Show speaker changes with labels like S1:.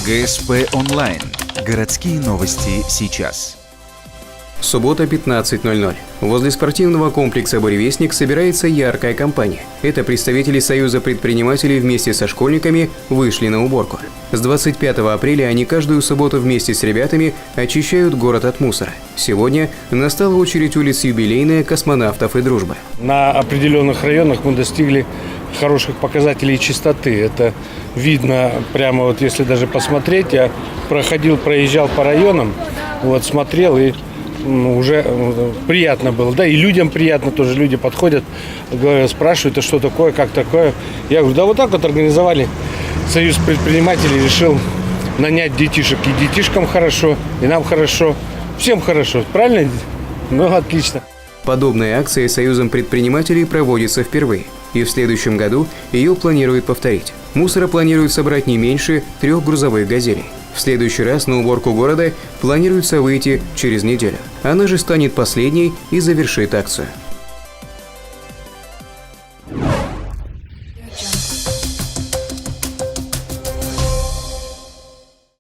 S1: ГСП онлайн. Городские новости сейчас.
S2: Суббота, 15:00. Возле спортивного комплекса «Буревестник» собирается яркая компания. Это представители Союза предпринимателей вместе со школьниками вышли на уборку. С 25 апреля они каждую субботу вместе с ребятами очищают город от мусора. Сегодня настала очередь улиц Юбилейная, Космонавтов и Дружбы.
S3: На определенных районах мы достигли хороших показателей чистоты. Это видно прямо вот если даже посмотреть. Я проезжал по районам, смотрел и уже приятно было. Да, и людям приятно тоже. Люди подходят, спрашивают, а что такое, как такое. Я говорю, да вот так вот организовали. Союз предпринимателей решил нанять детишек. И детишкам хорошо, и нам хорошо. Всем хорошо. Правильно? Ну, отлично.
S2: Подобная акция Союзом предпринимателей проводится впервые. И в следующем году ее планируют повторить. Мусора планируют собрать не меньше 3 грузовых «Газелей». В следующий раз на уборку города планируется выйти через неделю. Она же станет последней и завершит акцию.